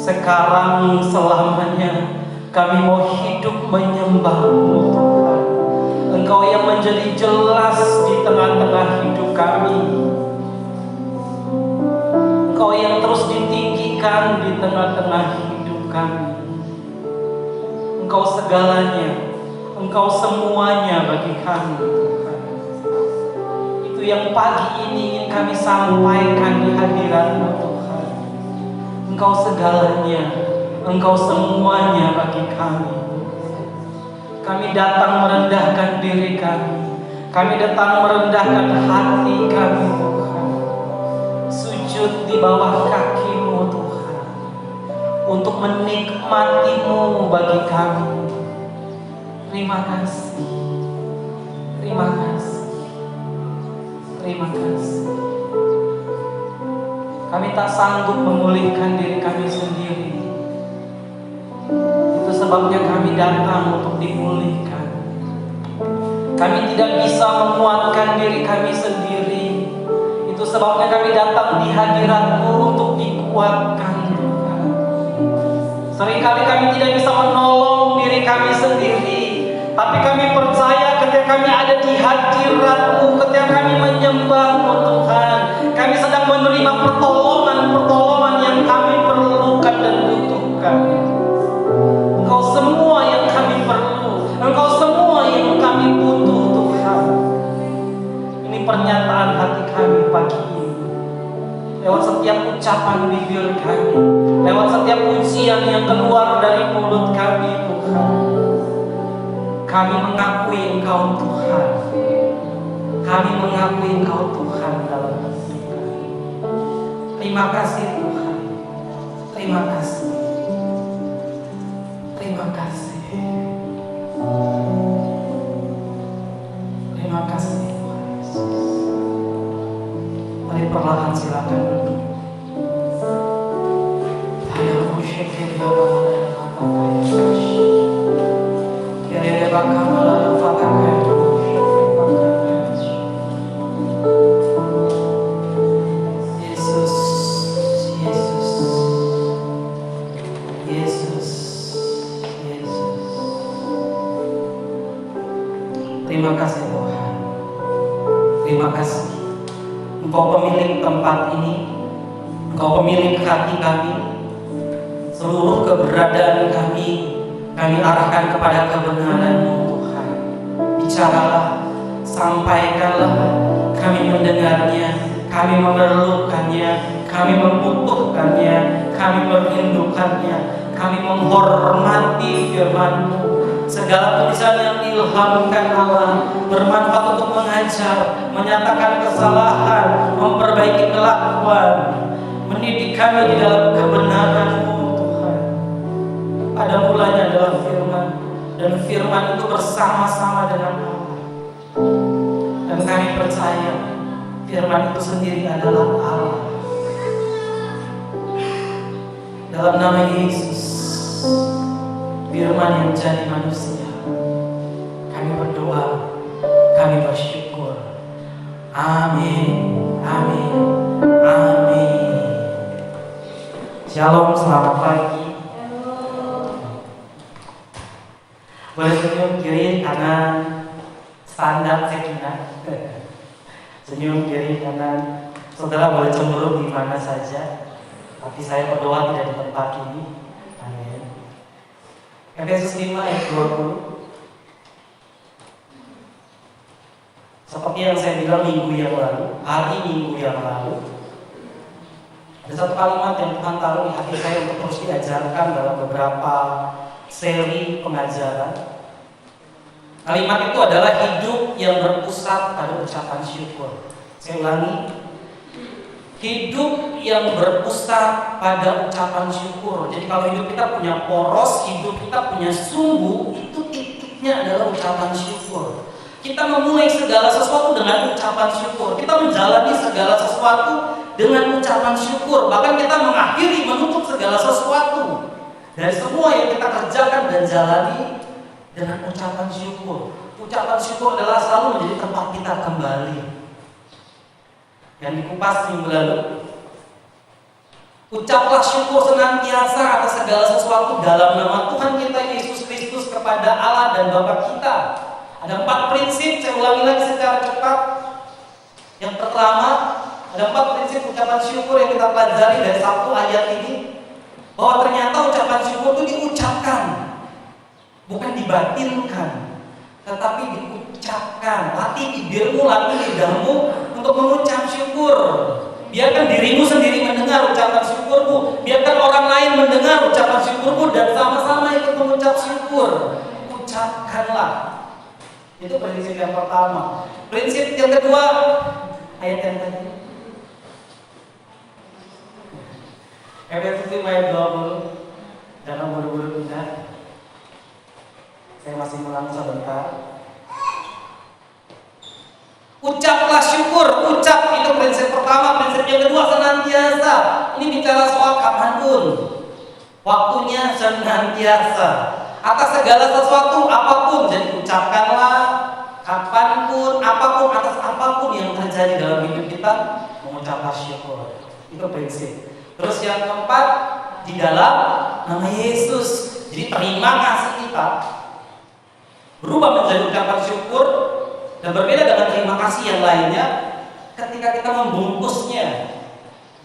Sekarang selamanya kami mau hidup menyembah-Mu Tuhan. Engkau yang menjadi jelas di tengah-tengah hidup kami. Engkau yang terus ditinggikan di tengah-tengah hidup kami. Engkau segalanya, Engkau semuanya bagi kami Tuhan. Itu yang pagi ini ingin kami sampaikan di hadirat-Mu Tuhan. Engkau segalanya, Engkau semuanya bagi kami. Kami datang merendahkan diri kami. Kami datang merendahkan hati kami Tuhan. Sujud di bawah kaki-Mu Tuhan, untuk menikmati-Mu bagi kami. Terima kasih. Terima kasih. Terima kasih. Kami tak sanggup memulihkan diri kami sendiri. Itu sebabnya kami datang untuk dipulihkan. Kami tidak bisa menguatkan diri kami sendiri. Itu sebabnya kami datang di hadirat-Mu untuk dikuatkan Tuhan. Seringkali kami tidak bisa menolong diri kami sendiri, tapi kami percaya ketika kami ada di hadirat-Mu, ketika kami menyembah-Mu Tuhan, kami sedang menerima pertolongan-pertolongan yang kami perlukan dan butuhkan. Engkau semua yang kami perlu, Engkau semua yang kami butuh Tuhan. Ini pernyataan hati kami pagi ini. Lewat setiap ucapan bibir kami, lewat setiap pujian yang keluar dari mulut kami Tuhan, kami mengakui Engkau Tuhan. Kami mengakui Engkau Tuhan dalam hidup kami. Terima kasih Tuhan. Terima kasih. Terima kasih. Terima kasih Tuhan Yesus. Mari perlahan silakan duduk. Yesus, Yesus, Yesus, Yesus. Terima kasih Tuhan. Terima kasih. Engkau pemilik tempat ini, Engkau pemilik hati kami. Seluruh keberadaan kami arahkan kepada kebenaran-Mu Tuhan. Bicaralah, sampaikanlah, kami mendengarnya, kami memerlukannya, kami membutuhkannya, kami merindukannya, kami menghormati firman-Mu. Segala tulisan yang diilhamkan Allah bermanfaat untuk mengajar, menyatakan kesalahan, memperbaiki kelakuan, mendidik kami di dalam kebenaran-Mu Tuhan. Pada mulanya adalah firman, dan firman itu bersama-sama dengan Allah. Dan kami percaya firman itu sendiri adalah Allah. Dalam nama Yesus, firman yang jadi manusia, kami berdoa, kami bersyukur. Amin, amin, amin. Shalom, selamat pagi. Boleh senyum kiri kanan, standar sekitar. Senyum kiri kanan. Saudara boleh cemburu di mana saja, tapi saya berdoa tidak di tempat ini. Amin. Efesus 5 ayat 20. Seperti yang saya bilang minggu yang lalu, hari minggu yang lalu, ada satu kalimat yang Tuhan taruh di hati saya untuk terus diajarkan dalam beberapa seri pengajaran. Kalimat itu adalah hidup yang berpusat pada ucapan syukur. Saya ulangi, hidup yang berpusat pada ucapan syukur. Jadi kalau hidup kita punya poros, hidup kita punya sumbu, itu titiknya adalah ucapan syukur. Kita memulai segala sesuatu dengan ucapan syukur. Kita menjalani segala sesuatu dengan ucapan syukur. Bahkan kita mengakhiri, menutup segala sesuatu dari semua yang kita kerjakan dan jalani dengan ucapan syukur. Ucapan syukur adalah selalu menjadi tempat kita kembali. Yang dikupas minggu lalu, Ucaplah syukur senantiasa atas segala sesuatu dalam nama Tuhan kita Yesus Kristus kepada Allah dan Bapa kita. Ada 4 prinsip, saya ulangi lagi secara cepat. Yang pertama, ada 4 prinsip ucapan syukur yang kita pelajari dari 1 ayat ini. Bahwa ternyata ucapan syukur itu diucapkan, bukan dibatinkan, tetapi diucapkan. Latih bibirmu, latih lidahmu untuk mengucap syukur. Biarkan dirimu sendiri mendengar ucapan syukurmu. Biarkan orang lain mendengar ucapan syukurmu dan sama-sama ikut mengucap syukur. Ucapkanlah. Itu prinsip yang pertama. Prinsip yang kedua, ayat yang tadi. Efesus 5 ayat 20. Jangan buru-buru pindah. Saya masih ulang sebentar. Ucaplah syukur, ucap itu prinsip pertama. Prinsip yang kedua senantiasa. Ini bicara soal kapanpun, waktunya senantiasa atas segala sesuatu apapun. Jadi ucapkanlah kapanpun, apapun, atas apapun yang terjadi dalam hidup kita, mengucaplah syukur. Itu prinsip. Terus yang keempat, di dalam nama Yesus. Jadi terima kasih kita berubah menjadi ucapan syukur. Dan berbeda dengan terima kasih yang lainnya ketika kita membungkusnya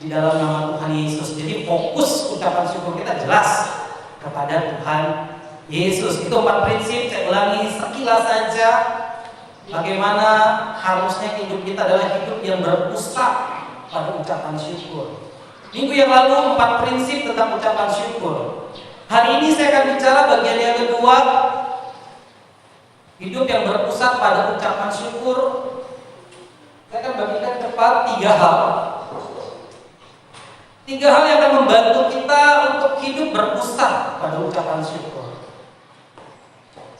di dalam nama Tuhan Yesus. Jadi fokus ucapan syukur kita jelas kepada Tuhan Yesus. Itu 4 prinsip, saya ulangi sekilas saja. Bagaimana harusnya hidup kita adalah hidup yang berpusat pada ucapan syukur. Minggu yang lalu 4 prinsip tentang ucapan syukur. Hari ini saya akan bicara bagian yang kedua, hidup yang berpusat pada ucapan syukur. Saya akan bagikan cepat 3 hal. 3 hal yang akan membantu kita untuk hidup berpusat pada ucapan syukur.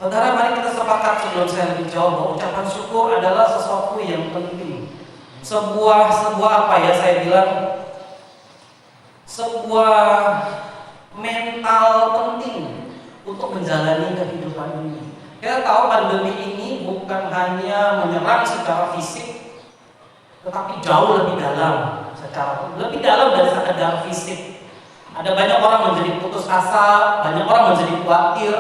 Saudara, mari kita sepakat sebelum saya lebih jauh bahwa ucapan syukur adalah sesuatu yang penting. Sebuah apa ya saya bilang, sebuah mental penting untuk menjalani kehidupan ini. Kita tahu pandemi ini bukan hanya menyerang secara fisik, tetapi jauh lebih dalam, lebih dalam dari sekedar fisik. Ada banyak orang menjadi putus asa, banyak orang menjadi khawatir,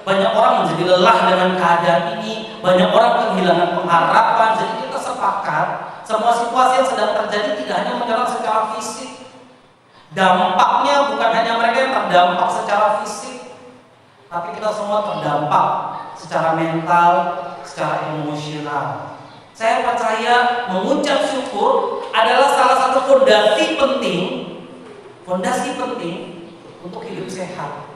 banyak orang menjadi lelah dengan keadaan ini, banyak orang kehilangan pengharapan. Jadi kita sepakat, semua situasi yang sedang terjadi tidak hanya menyerang secara fisik. Dampaknya bukan hanya mereka yang terdampak secara fisik, tapi kita semua terdampak secara mental, secara emosional. Saya percaya mengucap syukur adalah salah satu fondasi penting untuk hidup sehat.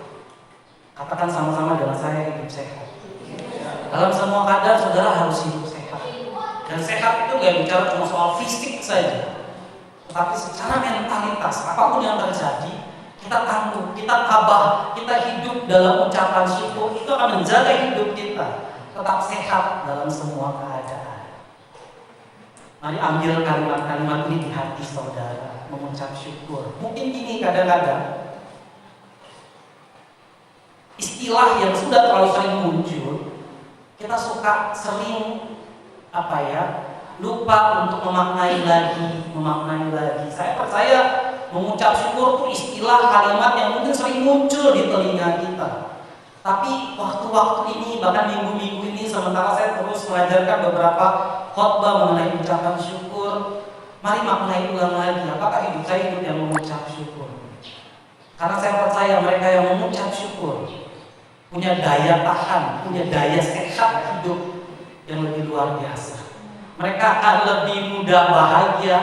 Katakan sama-sama dengan saya, hidup sehat. Dalam semua keadaan saudara harus hidup sehat. Dan sehat itu gak bicara cuma soal fisik saja, tetapi secara mentalitas, apapun yang terjadi, kita tangguh, kita tabah, kita hidup dalam ucapan syukur. Itu akan menjaga hidup kita tetap sehat dalam semua keadaan. Mari ambil kalimat-kalimat ini di hati saudara, mengucap syukur. Mungkin ini kadang-kadang istilah yang sudah terlalu sering muncul, kita sering lupa untuk memaknai lagi. Saya percaya mengucap syukur itu istilah kalimat yang mungkin sering muncul di telinga kita. Tapi waktu-waktu ini, bahkan minggu-minggu ini, sementara saya terus mengajarkan beberapa khotbah mengenai ucapan syukur, mari maknai ulang lagi, apakah hidup saya hidup yang mengucap syukur? Karena saya percaya mereka yang mengucap syukur punya daya tahan, punya daya sehat hidup yang lebih luar biasa. Mereka akan lebih mudah bahagia,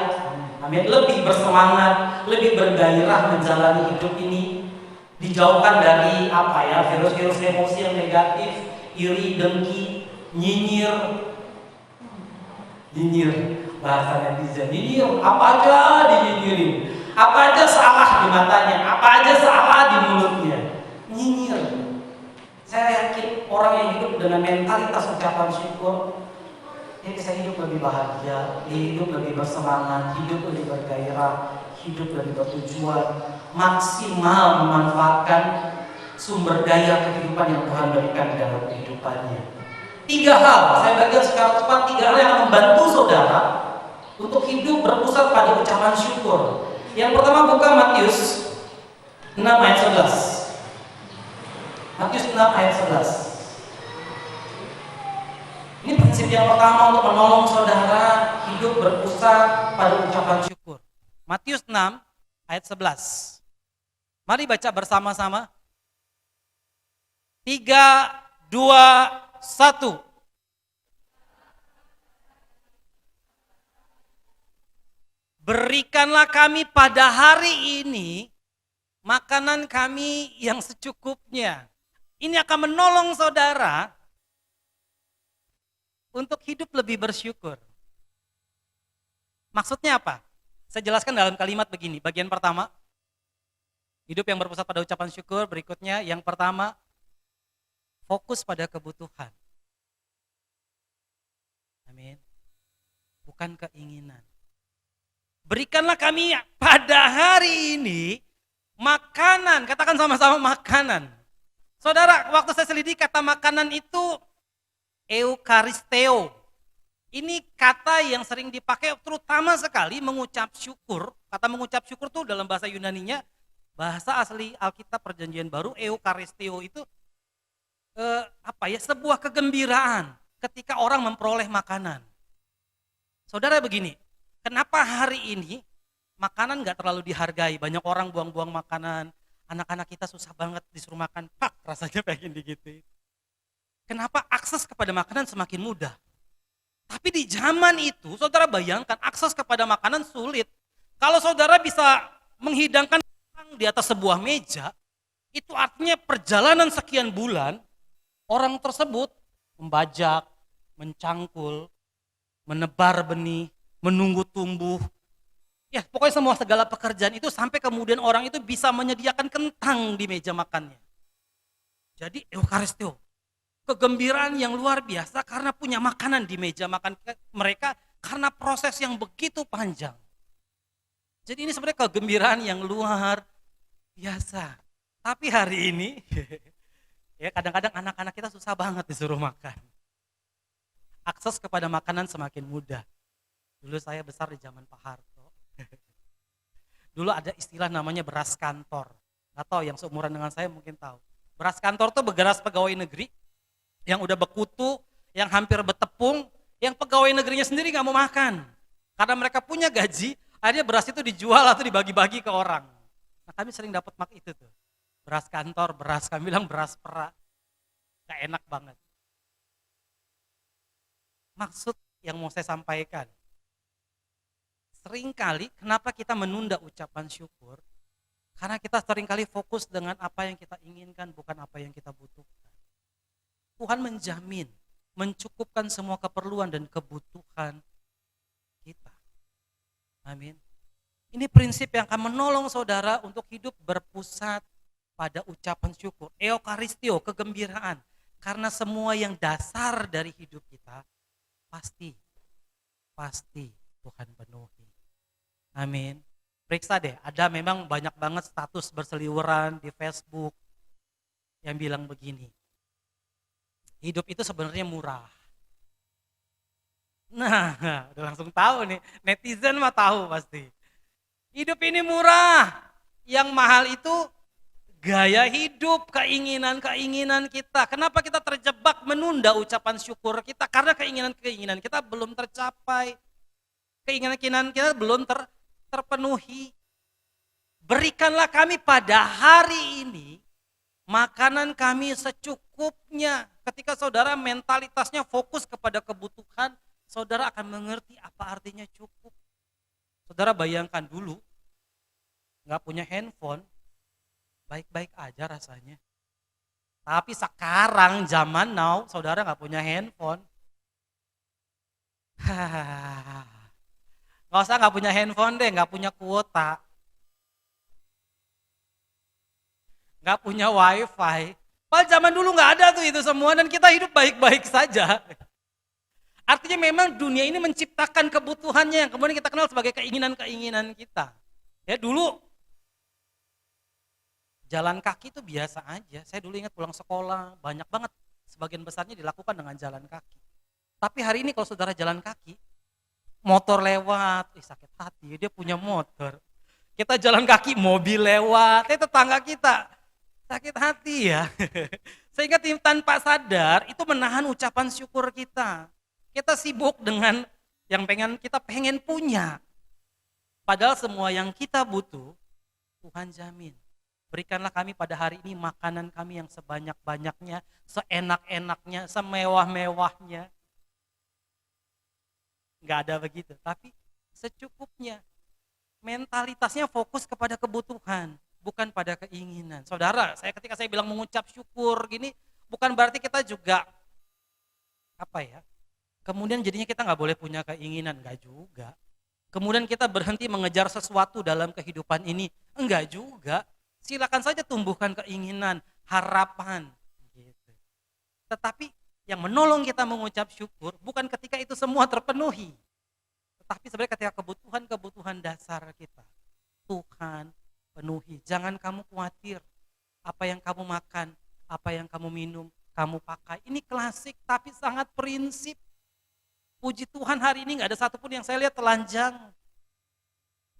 lebih bersemangat, lebih bergairah menjalani hidup ini, dijauhkan dari virus-virus emosi yang negatif, iri, dengki, nyinyir bahasa netizen, nyinyir, apa aja dinyinyirin, apa aja salah di matanya, apa aja salah di mulutnya, nyinyir. Saya yakin orang yang hidup dengan mentalitas ucapan syukur, dia bisa hidup lebih bahagia, hidup lebih bersemangat, hidup lebih bergairah, hidup lebih bertujuan, maksimal memanfaatkan sumber daya kehidupan yang Tuhan berikan dalam kehidupannya. 3 hal, saya bagikan secara cepat 3 hal yang membantu saudara untuk hidup berpusat pada ucapan syukur. Yang pertama buka Matius 6 ayat 11. Matius 6 ayat 11. Ini prinsip yang pertama untuk menolong saudara hidup berpusat pada ucapan syukur. Matius 6 ayat 11. Mari baca bersama-sama. 3, 2, 1. Berikanlah kami pada hari ini makanan kami yang secukupnya. Ini akan menolong saudara untuk hidup lebih bersyukur. Maksudnya apa? Saya jelaskan dalam kalimat begini. Bagian pertama, hidup yang berpusat pada ucapan syukur. Berikutnya, yang pertama, fokus pada kebutuhan. Amin. Bukan keinginan. Berikanlah kami pada hari ini makanan. Katakan sama-sama makanan. Saudara, waktu saya selidiki kata makanan itu eukaristeo. Ini kata yang sering dipakai terutama sekali mengucap syukur. Kata mengucap syukur tuh dalam bahasa Yunaninya, bahasa asli Alkitab Perjanjian Baru, eukaristeo itu sebuah kegembiraan ketika orang memperoleh makanan. Saudara begini, kenapa hari ini makanan gak terlalu dihargai? Banyak orang buang-buang makanan, anak-anak kita susah banget disuruh makan, pak rasanya pengen digituin. Kenapa akses kepada makanan semakin mudah? Tapi di zaman itu, saudara bayangkan akses kepada makanan sulit. Kalau saudara bisa menghidangkan orang di atas sebuah meja, itu artinya perjalanan sekian bulan, orang tersebut membajak, mencangkul, menebar benih, menunggu tumbuh. Ya pokoknya semua segala pekerjaan itu sampai kemudian orang itu bisa menyediakan kentang di meja makannya. Jadi eukaristeo, kegembiraan yang luar biasa karena punya makanan di meja makan mereka karena proses yang begitu panjang. Jadi ini sebenarnya kegembiraan yang luar biasa. Tapi hari ini ya kadang-kadang anak-anak kita susah banget disuruh makan. Akses kepada makanan semakin mudah. Dulu saya besar di zaman Pak Harto. Dulu ada istilah namanya beras kantor. Gak tahu yang seumuran dengan saya mungkin tahu. Beras kantor tuh beras pegawai negeri yang udah bekutu, yang hampir bertepung, yang pegawai negerinya sendiri gak mau makan. Karena mereka punya gaji, akhirnya beras itu dijual atau dibagi-bagi ke orang. Nah kami sering dapat itu tuh. Beras kantor, beras, kami bilang beras perak. Gak enak banget. Maksud yang mau saya sampaikan, seringkali kenapa kita menunda ucapan syukur? Karena kita seringkali fokus dengan apa yang kita inginkan, bukan apa yang kita butuhkan. Tuhan menjamin, mencukupkan semua keperluan dan kebutuhan kita. Amin. Ini prinsip yang akan menolong saudara untuk hidup berpusat pada ucapan syukur. Eukaristio, kegembiraan. Karena semua yang dasar dari hidup kita, pasti Tuhan penuhi. Amin. Periksa deh, ada memang banyak banget status berseliweran di Facebook yang bilang begini. Hidup itu sebenarnya murah. Nah, udah langsung tahu nih, netizen mah tahu pasti. Hidup ini murah. Yang mahal itu gaya hidup, keinginan-keinginan kita. Kenapa kita terjebak menunda ucapan syukur kita? Karena keinginan-keinginan kita belum tercapai. Keinginan-keinginan kita belum terpenuhi. Berikanlah kami pada hari ini makanan kami secukupnya. Ketika saudara mentalitasnya fokus kepada kebutuhan, saudara akan mengerti apa artinya cukup. Saudara bayangkan dulu, gak punya handphone, baik-baik aja rasanya. Tapi sekarang zaman now, saudara gak punya handphone. Gak usah gak punya handphone deh, gak punya kuota. Gak punya wifi. Padahal zaman dulu gak ada tuh itu semua dan kita hidup baik-baik saja. Artinya memang dunia ini menciptakan kebutuhannya yang kemudian kita kenal sebagai keinginan-keinginan kita. Ya dulu jalan kaki itu biasa aja. Saya dulu ingat pulang sekolah, banyak banget. Sebagian besarnya dilakukan dengan jalan kaki. Tapi hari ini kalau saudara jalan kaki, motor lewat, sakit hati, dia punya motor. Kita jalan kaki, mobil lewat, tetangga kita sakit hati ya. Sehingga tanpa sadar itu menahan ucapan syukur kita. Kita sibuk dengan yang kita pengen punya. Padahal semua yang kita butuh, Tuhan jamin. Berikanlah kami pada hari ini makanan kami yang sebanyak-banyaknya, seenak-enaknya, semewah-mewahnya. Enggak ada begitu, tapi secukupnya. Mentalitasnya fokus kepada kebutuhan, bukan pada keinginan. Saudara, ketika saya bilang mengucap syukur gini, bukan berarti kita juga kemudian jadinya kita nggak boleh punya keinginan, enggak juga. Kemudian kita berhenti mengejar sesuatu dalam kehidupan ini, enggak juga. Silakan saja tumbuhkan keinginan, harapan. Gitu. Tetapi yang menolong kita mengucap syukur bukan ketika itu semua terpenuhi. Tetapi sebenarnya ketika kebutuhan dasar kita, Tuhan penuhi. Jangan kamu khawatir apa yang kamu makan, apa yang kamu minum, kamu pakai. Ini klasik tapi sangat prinsip. Puji Tuhan hari ini gak ada satupun yang saya lihat telanjang.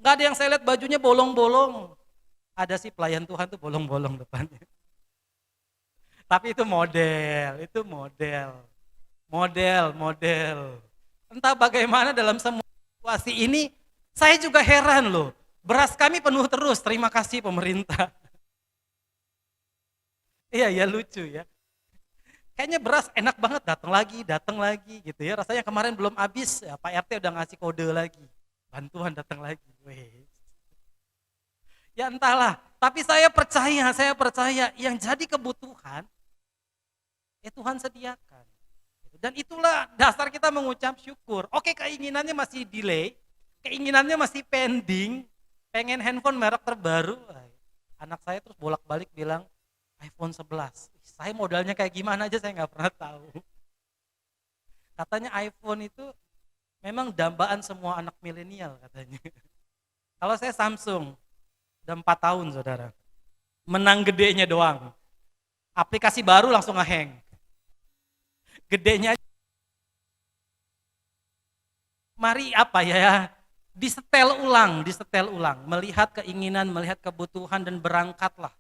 Gak ada yang saya lihat bajunya bolong-bolong. Ada sih pelayan Tuhan tuh bolong-bolong depannya. Tapi itu model. Entah bagaimana dalam semua situasi ini, saya juga heran loh. Beras kami penuh terus, terima kasih pemerintah. Iya lucu ya. Kayaknya beras enak banget, datang lagi gitu ya. Rasanya kemarin belum habis, ya, Pak RT udah ngasih kode lagi. Bantuan datang lagi. Weh. Ya entahlah, tapi saya percaya yang jadi kebutuhan, ya Tuhan sediakan. Dan itulah dasar kita mengucap syukur. Oke, keinginannya masih delay, keinginannya masih pending, pengen handphone merek terbaru. Anak saya terus bolak-balik bilang, iPhone 11. Saya modalnya kayak gimana aja saya nggak pernah tahu. Katanya iPhone itu memang dambaan semua anak milenial katanya. Kalau saya Samsung, udah 4 tahun saudara. Menang gedenya doang. Aplikasi baru langsung nge-hang. Gedenya. Mari disetel ulang. Melihat keinginan, melihat kebutuhan dan berangkatlah.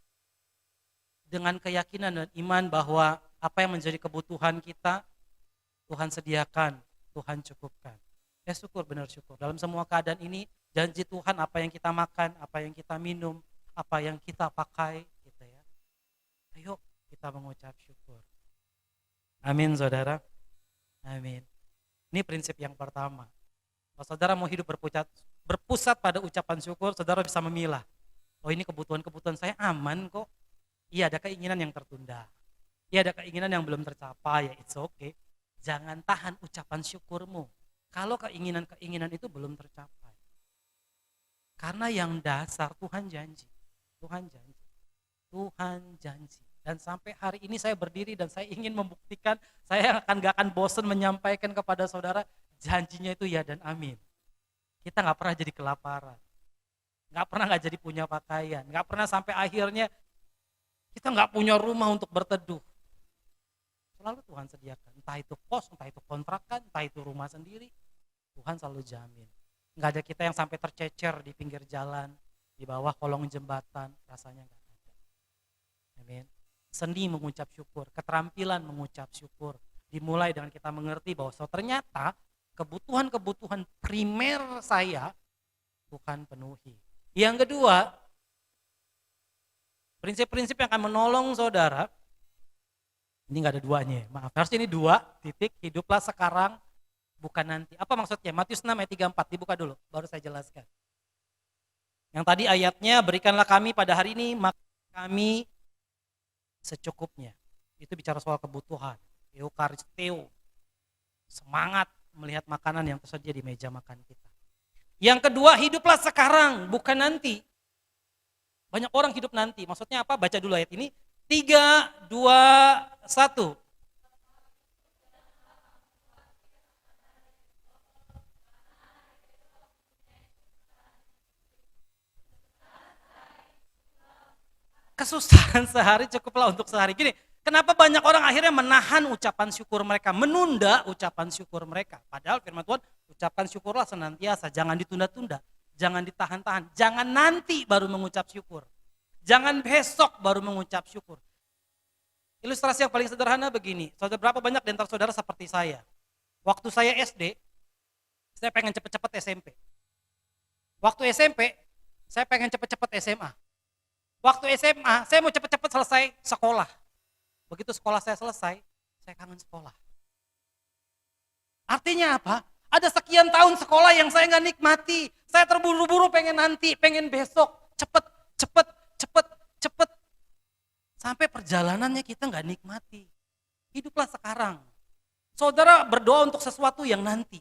Dengan keyakinan dan iman bahwa apa yang menjadi kebutuhan kita, Tuhan sediakan, Tuhan cukupkan. Benar syukur. Dalam semua keadaan ini, janji Tuhan apa yang kita makan, apa yang kita minum, apa yang kita pakai, gitu ya. Ayo kita mengucap syukur. Amin saudara. Amin. Ini prinsip yang pertama. Kalau saudara mau hidup berpusat pada ucapan syukur, saudara bisa memilah. Oh ini kebutuhan saya aman kok. Iya ada keinginan yang tertunda. Iya ada keinginan yang belum tercapai, ya it's okay. Jangan tahan ucapan syukurmu. Kalau keinginan itu belum tercapai. Karena yang dasar Tuhan janji. Dan sampai hari ini saya berdiri dan saya ingin membuktikan, saya gak akan bosan menyampaikan kepada saudara, janjinya itu ya dan amin. Kita gak pernah jadi kelaparan. Gak pernah gak jadi punya pakaian. Gak pernah sampai akhirnya kita gak punya rumah untuk berteduh. Selalu Tuhan sediakan. Entah itu kos, entah itu kontrakan, entah itu rumah sendiri. Tuhan selalu jamin. Gak ada kita yang sampai tercecer di pinggir jalan, di bawah kolong jembatan. Rasanya gak ada. Amin. Seni mengucap syukur, keterampilan mengucap syukur. Dimulai dengan kita mengerti bahwa ternyata kebutuhan-kebutuhan primer saya Tuhan penuhi. Yang kedua, prinsip-prinsip yang akan menolong saudara, ini gak ada duanya, maaf, harus ini 2, titik, hiduplah sekarang, bukan nanti. Apa maksudnya? Matius 6 ayat 34, dibuka dulu, baru saya jelaskan. Yang tadi ayatnya, berikanlah kami pada hari ini, maka kami secukupnya. Itu bicara soal kebutuhan, eukaristeo, semangat melihat makanan yang tersedia di meja makan kita. Yang kedua, hiduplah sekarang, bukan nanti. Banyak orang hidup nanti, maksudnya apa? Baca dulu ayat ini. 3, 2, 1. Kesusahan sehari cukuplah untuk sehari. Gini, kenapa banyak orang akhirnya menahan ucapan syukur mereka, menunda ucapan syukur mereka. Padahal firman Tuhan, ucapkan syukurlah senantiasa, jangan ditunda-tunda. Jangan ditahan-tahan. Jangan nanti baru mengucap syukur. Jangan besok baru mengucap syukur. Ilustrasi yang paling sederhana begini. Saudara, berapa banyak di antara saudara seperti saya? Waktu saya SD, saya pengen cepet-cepet SMP. Waktu SMP, saya pengen cepet-cepet SMA. Waktu SMA, saya mau cepet-cepet selesai sekolah. Begitu sekolah saya selesai, saya kangen sekolah. Artinya apa? Ada sekian tahun sekolah yang saya nggak nikmati. Saya terburu-buru pengen nanti, pengen besok. Cepet, cepet, cepet, cepet. Sampai perjalanannya kita nggak nikmati. Hiduplah sekarang. Saudara berdoa untuk sesuatu yang nanti.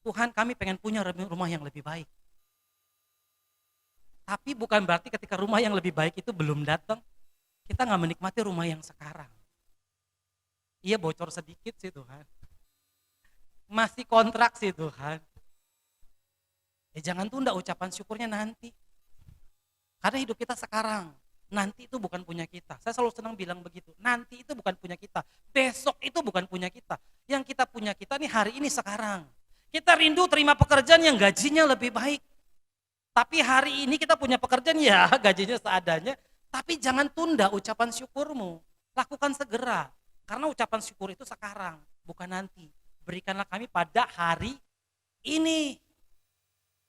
Tuhan, kami pengen punya rumah yang lebih baik. Tapi bukan berarti ketika rumah yang lebih baik itu belum datang, kita nggak menikmati rumah yang sekarang. Iya, bocor sedikit sih Tuhan. Masih kontrak sih Tuhan. Jangan tunda ucapan syukurnya nanti. Karena hidup kita sekarang. Nanti itu bukan punya kita. Saya selalu senang bilang begitu. Nanti itu bukan punya kita. Besok itu bukan punya kita. Yang kita punya kita nih hari ini sekarang. Kita rindu terima pekerjaan yang gajinya lebih baik. Tapi hari ini kita punya pekerjaan ya gajinya seadanya. Tapi jangan tunda ucapan syukurmu. Lakukan segera. Karena ucapan syukur itu sekarang, bukan nanti. Berikanlah kami pada hari ini.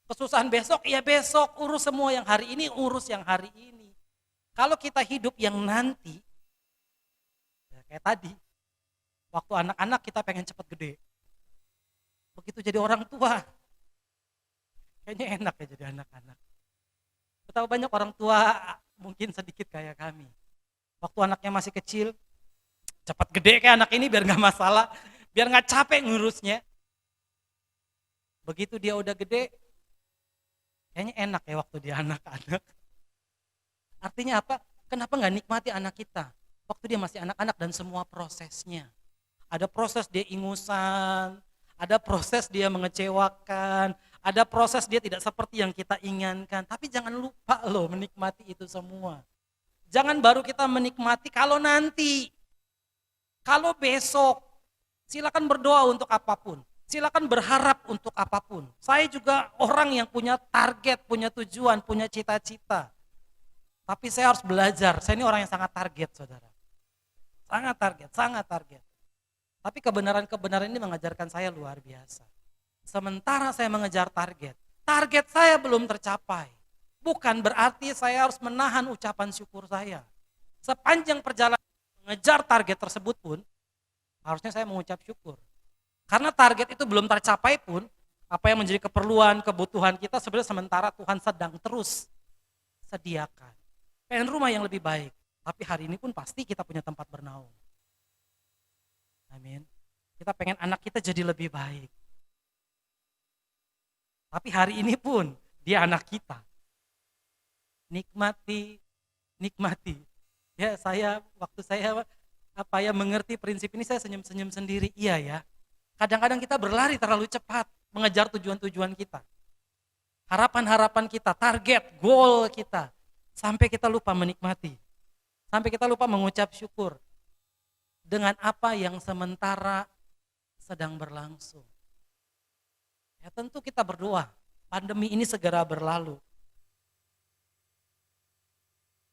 Kesusahan besok, ya besok. Urus semua yang hari ini, urus yang hari ini. Kalau kita hidup yang nanti, ya kayak tadi, waktu anak-anak kita pengen cepet gede. Begitu jadi orang tua, kayaknya enak ya jadi anak-anak. Betapa banyak orang tua mungkin sedikit kayak kami. Waktu anaknya masih kecil, cepat gede kayak anak ini biar gak masalah, biar gak capek ngurusnya. Begitu dia udah gede, kayaknya enak ya waktu dia anak-anak. Artinya apa? Kenapa gak nikmati anak kita? Waktu dia masih anak-anak dan semua prosesnya. Ada proses dia ingusan, ada proses dia mengecewakan, ada proses dia tidak seperti yang kita inginkan. Tapi jangan lupa loh menikmati itu semua. Jangan baru kita menikmati kalau nanti. Kalau besok, silakan berdoa untuk apapun. Silakan berharap untuk apapun. Saya juga orang yang punya target, punya tujuan, punya cita-cita. Tapi saya harus belajar. Saya ini orang yang sangat target, saudara. Sangat target. Tapi kebenaran-kebenaran ini mengajarkan saya luar biasa. Sementara saya mengejar target saya belum tercapai. Bukan berarti saya harus menahan ucapan syukur saya. Sepanjang perjalanan mengejar target tersebut pun, harusnya saya mengucap syukur. Karena target itu belum tercapai pun, apa yang menjadi keperluan, kebutuhan kita sebenarnya sementara Tuhan sedang terus sediakan. Pengen rumah yang lebih baik, tapi hari ini pun pasti kita punya tempat bernaung. Amin. Kita pengen anak kita jadi lebih baik. Tapi hari ini pun dia anak kita. Nikmati. Ya waktu saya mengerti prinsip ini saya senyum-senyum sendiri. Iya ya. Kadang-kadang kita berlari terlalu cepat mengejar tujuan-tujuan kita. Harapan-harapan kita, target, goal kita. Sampai kita lupa menikmati. Sampai kita lupa mengucap syukur. Dengan apa yang sementara sedang berlangsung. Ya tentu kita berdoa, pandemi ini segera berlalu.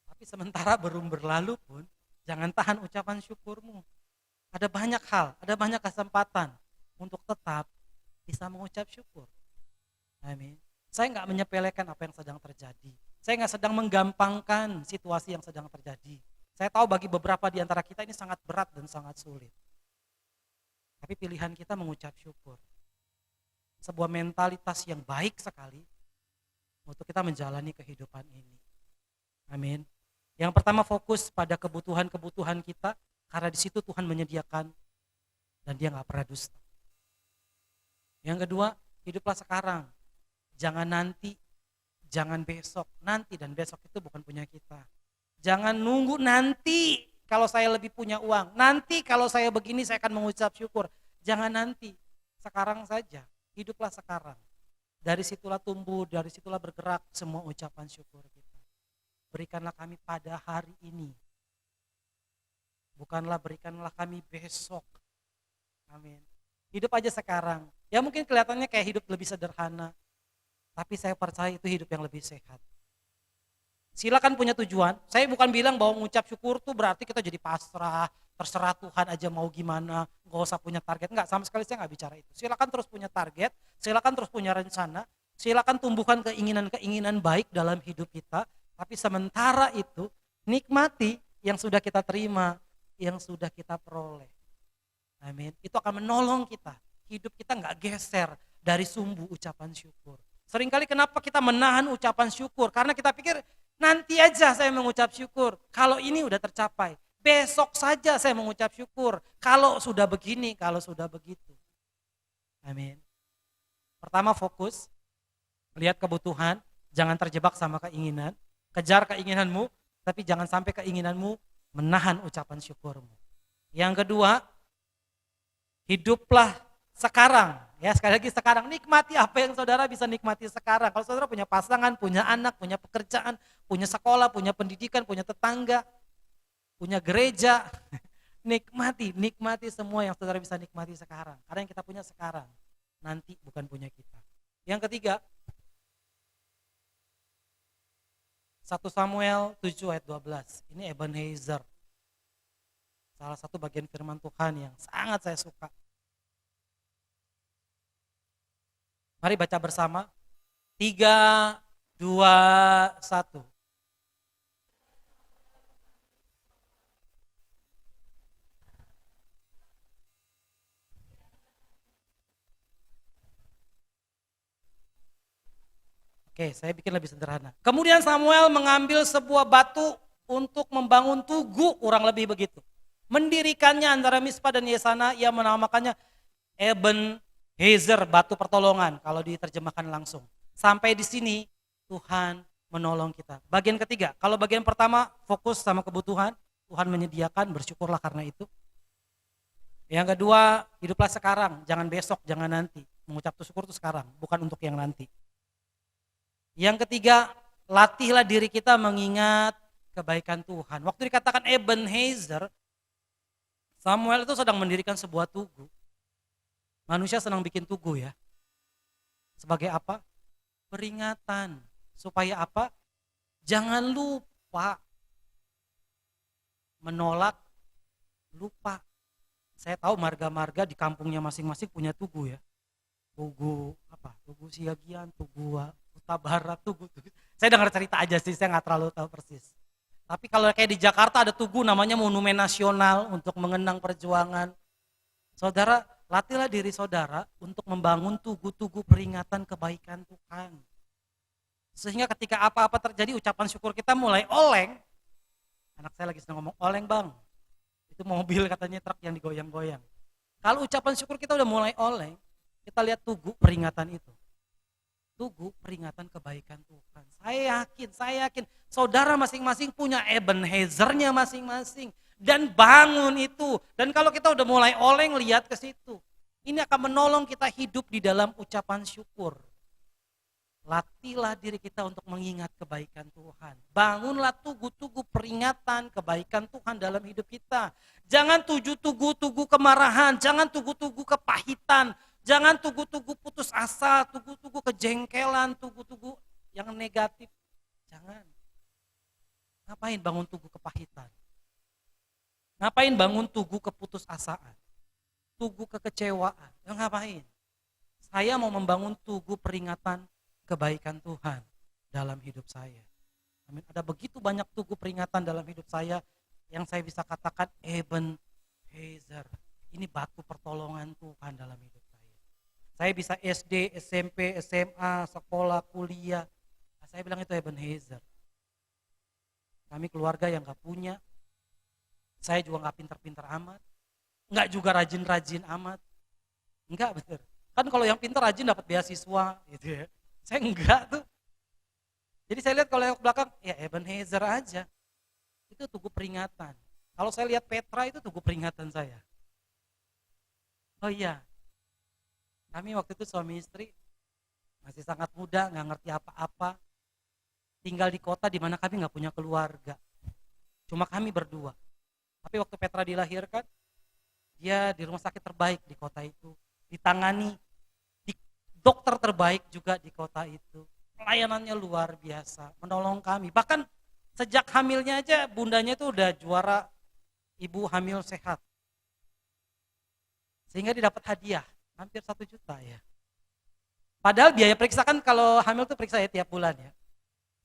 Tapi sementara belum berlalu pun, jangan tahan ucapan syukurmu. Ada banyak hal, ada banyak kesempatan untuk tetap bisa mengucap syukur. Amin. Saya nggak menyepelekan apa yang sedang terjadi. Saya nggak sedang menggampangkan situasi yang sedang terjadi. Saya tahu bagi beberapa di antara kita ini sangat berat dan sangat sulit. Tapi pilihan kita mengucap syukur. Sebuah mentalitas yang baik sekali untuk kita menjalani kehidupan ini. Amin. Yang pertama fokus pada kebutuhan-kebutuhan kita, karena di situ Tuhan menyediakan dan dia nggak pernah dusta. Yang kedua, hiduplah sekarang. Jangan nanti, jangan besok. Nanti dan besok itu bukan punya kita. Jangan nunggu nanti kalau saya lebih punya uang. Nanti kalau saya begini saya akan mengucap syukur. Jangan nanti, sekarang saja. Hiduplah sekarang. Dari situlah tumbuh, dari situlah bergerak semua ucapan syukur kita. Berikanlah kami pada hari ini. Berikanlah kami besok. Amin. Hidup aja sekarang. Ya mungkin kelihatannya kayak hidup lebih sederhana. Tapi saya percaya itu hidup yang lebih sehat. Silakan punya tujuan. Saya bukan bilang bahwa mengucap syukur tuh berarti kita jadi pasrah, terserah Tuhan aja mau gimana, nggak usah punya target. Enggak, sama sekali saya nggak bicara itu. Silakan terus punya target, silakan terus punya rencana, silakan tumbuhkan keinginan-keinginan baik dalam hidup kita. Tapi sementara itu nikmati yang sudah kita terima, yang sudah kita peroleh. Amin. Itu akan menolong kita. Hidup kita nggak geser dari sumbu ucapan syukur. Seringkali kenapa kita menahan ucapan syukur? Karena kita pikir nanti aja saya mengucap syukur. Kalau ini udah tercapai. Besok saja saya mengucap syukur. Kalau sudah begini, kalau sudah begitu. Amin. Pertama fokus. Lihat kebutuhan. Jangan terjebak sama keinginan. Kejar keinginanmu. Tapi jangan sampai keinginanmu menahan ucapan syukurmu. Yang kedua, hiduplah sekarang. Ya, sekali lagi sekarang, nikmati apa yang saudara bisa nikmati sekarang. Kalau saudara punya pasangan, punya anak, punya pekerjaan, punya sekolah, punya pendidikan, punya tetangga, punya gereja, nikmati semua yang saudara bisa nikmati sekarang. Karena yang kita punya sekarang, nanti bukan punya kita. Yang ketiga, 1 Samuel 7 ayat 12. Ini Ebenezer. Salah satu bagian firman Tuhan yang sangat saya suka. Mari baca bersama. 3, 2, 1. Oke, saya bikin lebih sederhana. Kemudian Samuel mengambil sebuah batu untuk membangun tugu, kurang lebih begitu. Mendirikannya antara Mispa dan Yesana, ia menamakannya Ebenezer, batu pertolongan kalau diterjemahkan langsung. Sampai di sini Tuhan menolong kita. Bagian ketiga, kalau bagian pertama fokus sama kebutuhan, Tuhan menyediakan, bersyukurlah karena itu. Yang kedua, hiduplah sekarang, jangan besok, jangan nanti. Mengucap syukur itu sekarang, bukan untuk yang nanti. Yang ketiga, latihlah diri kita mengingat kebaikan Tuhan. Waktu dikatakan Ebenezer, Samuel itu sedang mendirikan sebuah tugu. Manusia senang bikin tugu ya. Sebagai apa? Peringatan. Supaya apa? Jangan lupa. Menolak, lupa. Saya tahu marga-marga di kampungnya masing-masing punya tugu ya. Tugu apa? Tugu Siagian, Tugu Huta Barat, Tugu. Saya dengar cerita aja sih, saya nggak terlalu tahu persis. Tapi kalau kayak di Jakarta ada tugu namanya Monumen Nasional untuk mengenang perjuangan. Saudara, latihlah diri saudara untuk membangun tugu-tugu peringatan kebaikan Tuhan. Sehingga ketika apa-apa terjadi ucapan syukur kita mulai oleng. Anak saya lagi sedang ngomong, oleng bang. Itu mobil katanya truk yang digoyang-goyang. Kalau ucapan syukur kita udah mulai oleng, kita lihat tugu peringatan itu. Tugu peringatan kebaikan Tuhan. Saya yakin saudara masing-masing punya Ebenezernya masing-masing. Dan bangun itu. Dan kalau kita udah mulai oleng, lihat ke situ. Ini akan menolong kita hidup di dalam ucapan syukur. Latihlah diri kita untuk mengingat kebaikan Tuhan. Bangunlah tugu-tugu peringatan kebaikan Tuhan dalam hidup kita. Jangan tugu-tugu kemarahan, jangan tugu-tugu kepahitan, jangan tugu-tugu putus asa, tugu-tugu kejengkelan, tugu-tugu yang negatif. Jangan. Ngapain bangun tugu kepahitan? Ngapain bangun tugu keputusasaan? Tugu kekecewaan? Ya ngapain? Saya mau membangun tugu peringatan kebaikan Tuhan dalam hidup saya. Amin. Ada begitu banyak tugu peringatan dalam hidup saya yang saya bisa katakan Ebenezer. Ini batu pertolongan Tuhan dalam hidup saya. Saya bisa SD, SMP, SMA, sekolah, kuliah. Nah, saya bilang itu Ebenezer. Kami keluarga yang gak punya. Saya juga gak pintar-pintar amat. Enggak juga rajin-rajin amat. Enggak betul. Kan kalau yang pintar rajin dapat beasiswa gitu ya. Saya enggak tuh. Jadi saya lihat kalau yang ke belakang, ya Ebenezer aja. Itu tugu peringatan. Kalau saya lihat Petra itu tugu peringatan saya. Oh iya, kami waktu itu suami istri masih sangat muda, gak ngerti apa-apa. Tinggal di kota di mana kami gak punya keluarga. Cuma kami berdua. Tapi waktu Petra dilahirkan, dia di rumah sakit terbaik di kota itu. Ditangani, dokter terbaik juga di kota itu. Pelayanannya luar biasa, menolong kami. Bahkan sejak hamilnya aja bundanya itu udah juara ibu hamil sehat. Sehingga dia dapat hadiah, hampir 1 juta ya. Padahal biaya periksa kan kalau hamil tuh periksa ya tiap bulan ya.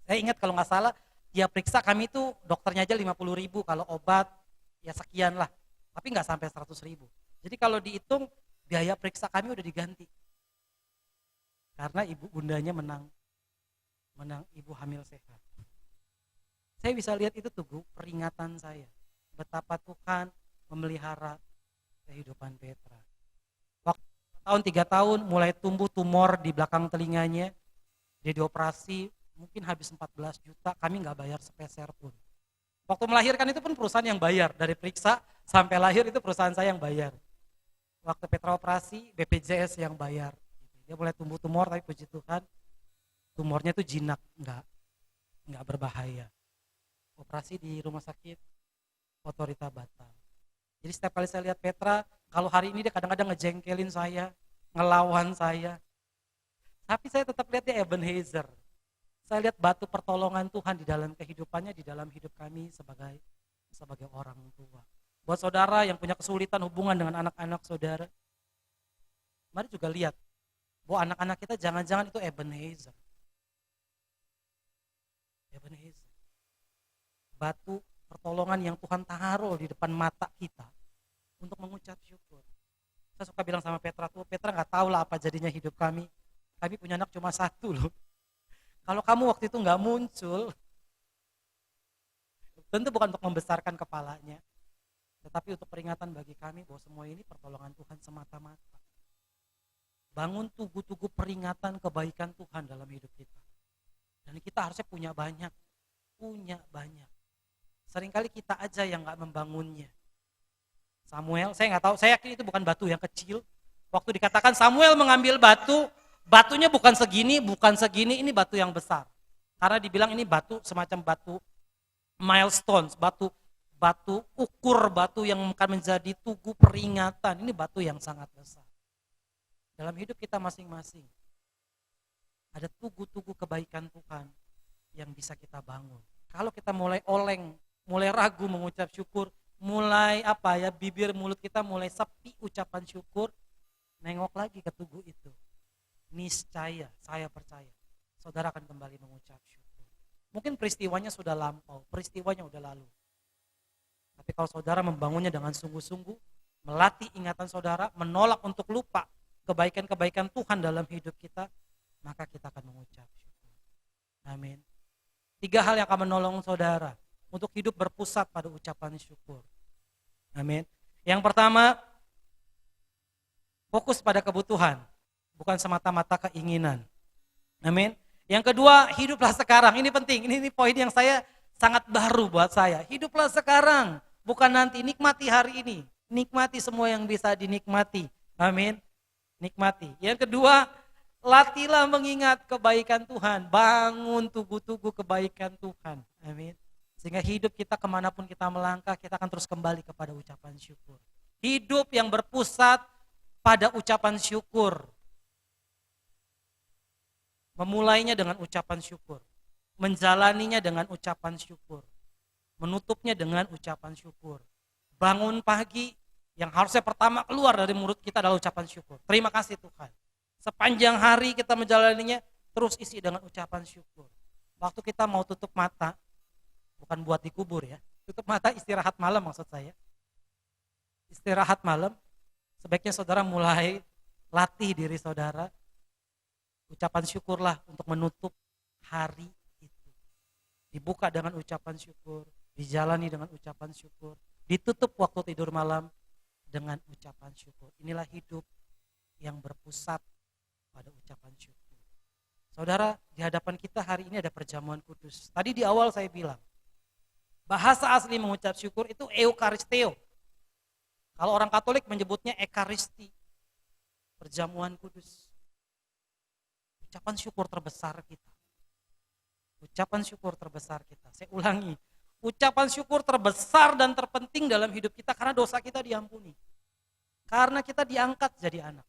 Saya ingat kalau nggak salah, dia periksa kami tuh dokternya aja 50.000, kalau obat ya sekian lah. Tapi nggak sampai 100.000. Jadi kalau dihitung biaya periksa kami udah diganti. Karena ibu bundanya menang ibu hamil sehat. Saya bisa lihat itu tuh peringatan saya. Betapa Tuhan memelihara kehidupan Petra. Waktu 3 tahun mulai tumbuh tumor di belakang telinganya. Dia dioperasi mungkin habis 14 juta, kami nggak bayar sepeser pun. Waktu melahirkan itu pun perusahaan yang bayar. Dari periksa sampai lahir itu perusahaan saya yang bayar. Waktu Petra operasi, BPJS yang bayar. Dia mulai tumbuh tumor, tapi puji Tuhan tumornya itu jinak, nggak berbahaya. Operasi di rumah sakit Otorita Batam. Jadi setiap kali saya lihat Petra, kalau hari ini dia kadang-kadang ngejengkelin saya, ngelawan saya. Tapi saya tetap lihat dia Ebenezer. Saya lihat batu pertolongan Tuhan di dalam kehidupannya, di dalam hidup kami sebagai orang tua. Buat saudara yang punya kesulitan hubungan dengan anak-anak saudara, mari juga lihat bahwa anak-anak kita jangan-jangan itu Ebenezer. Ebenezer. Batu pertolongan yang Tuhan taruh di depan mata kita untuk mengucap syukur. Saya suka bilang sama Petra tuh, Petra nggak tahu lah apa jadinya hidup kami. Kami punya anak cuma 1 loh. Kalau kamu waktu itu nggak muncul, tentu bukan untuk membesarkan kepalanya, tetapi untuk peringatan bagi kami bahwa semua ini pertolongan Tuhan semata-mata. Bangun tugu-tugu peringatan kebaikan Tuhan dalam hidup kita. Dan kita harusnya punya banyak. Seringkali kita aja yang nggak membangunnya. Samuel, saya nggak tahu, saya yakin itu bukan batu yang kecil. Waktu dikatakan Samuel mengambil batu, batunya bukan segini, ini batu yang besar. Karena dibilang ini batu semacam batu milestones, batu ukur, batu yang akan menjadi tugu peringatan. Ini batu yang sangat besar. Dalam hidup kita masing-masing ada tugu-tugu kebaikan Tuhan yang bisa kita bangun. Kalau kita mulai oleng, mulai ragu mengucap syukur, mulai bibir mulut kita mulai sepi ucapan syukur, nengok lagi ke tugu itu. Niscaya, saya percaya, saudara akan kembali mengucap syukur. Mungkin peristiwanya sudah lampau, peristiwanya sudah lalu. Tapi kalau saudara membangunnya dengan sungguh-sungguh, melatih ingatan saudara, menolak untuk lupa kebaikan-kebaikan Tuhan dalam hidup kita, maka kita akan mengucap syukur. Amin. 3 hal yang akan menolong saudara untuk hidup berpusat pada ucapan syukur. Amin. Yang pertama, fokus pada kebutuhan, bukan semata-mata keinginan. Amin. Yang kedua, hiduplah sekarang. Ini penting, ini poin yang saya sangat baru buat saya. Hiduplah sekarang, bukan nanti. Nikmati hari ini. Nikmati semua yang bisa dinikmati. Amin. Nikmati. Yang kedua, latihlah mengingat kebaikan Tuhan. Bangun tugu-tugu kebaikan Tuhan. Amin. Sehingga hidup kita kemanapun kita melangkah, kita akan terus kembali kepada ucapan syukur. Hidup yang berpusat pada ucapan syukur. Memulainya dengan ucapan syukur. Menjalaninya dengan ucapan syukur. Menutupnya dengan ucapan syukur. Bangun pagi, yang harusnya pertama keluar dari mulut kita adalah ucapan syukur. Terima kasih Tuhan. Sepanjang hari kita menjalaninya, terus isi dengan ucapan syukur. Waktu kita mau tutup mata, bukan buat dikubur ya, tutup mata istirahat malam maksud saya. Istirahat malam, sebaiknya saudara mulai latih diri saudara. Ucapan syukurlah untuk menutup hari itu. Dibuka dengan ucapan syukur, dijalani dengan ucapan syukur, ditutup waktu tidur malam dengan ucapan syukur. Inilah hidup yang berpusat pada ucapan syukur. Saudara, di hadapan kita hari ini ada perjamuan kudus. Tadi di awal saya bilang, bahasa asli mengucap syukur itu eukaristeo. Kalau orang Katolik menyebutnya ekaristi, perjamuan kudus. Ucapan syukur terbesar kita. Ucapan syukur terbesar kita. Saya ulangi, ucapan syukur terbesar dan terpenting dalam hidup kita karena dosa kita diampuni. Karena kita diangkat jadi anak.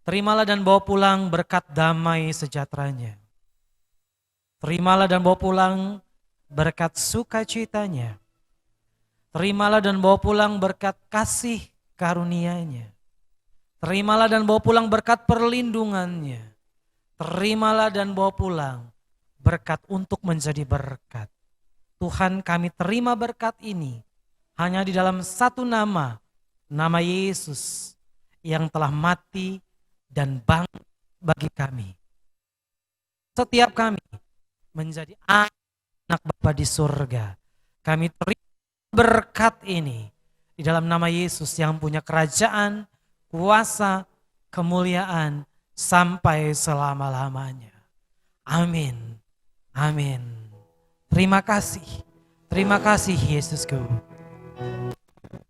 Terimalah dan bawa pulang berkat damai sejahteranya. Terimalah dan bawa pulang berkat sukacitanya. Terimalah dan bawa pulang berkat kasih karunia-Nya. Terimalah dan bawa pulang berkat perlindungannya. Terimalah dan bawa pulang berkat untuk menjadi berkat. Tuhan, kami terima berkat ini hanya di dalam satu nama, nama Yesus yang telah mati dan bangkit bagi kami. Setiap kami menjadi anak Bapa di surga. Kami terima berkat ini di dalam nama Yesus yang punya kerajaan, kuasa, kemuliaan sampai selama-lamanya. Amin. Amin. Terima kasih Yesusku.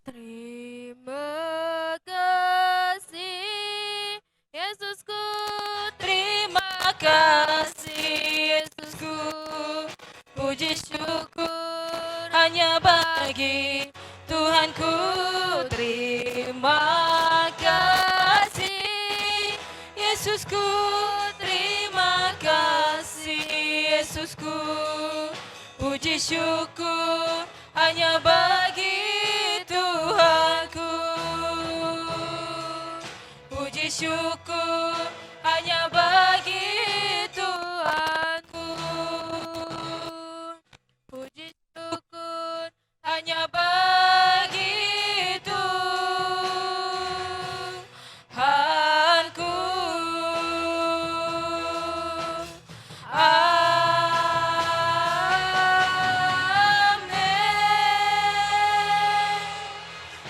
Terima kasih Yesusku, terima kasih Yesusku, puji syukur hanya bagi Tuhanku. Terima kasih Yesusku, terima kasih Yesusku, puji syukur hanya bagi Tuhanku. Puji syukur hanya bagi Tuhanku. Puji syukur hanya bagi Tuhanku.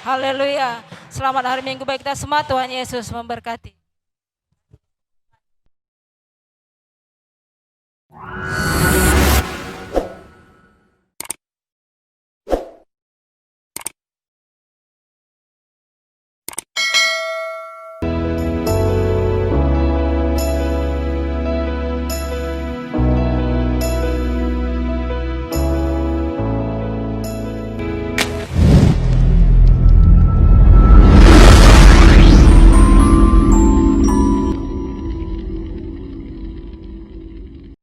Haleluya. Selamat hari Minggu bagi kita semua. Tuhan Yesus memberkati.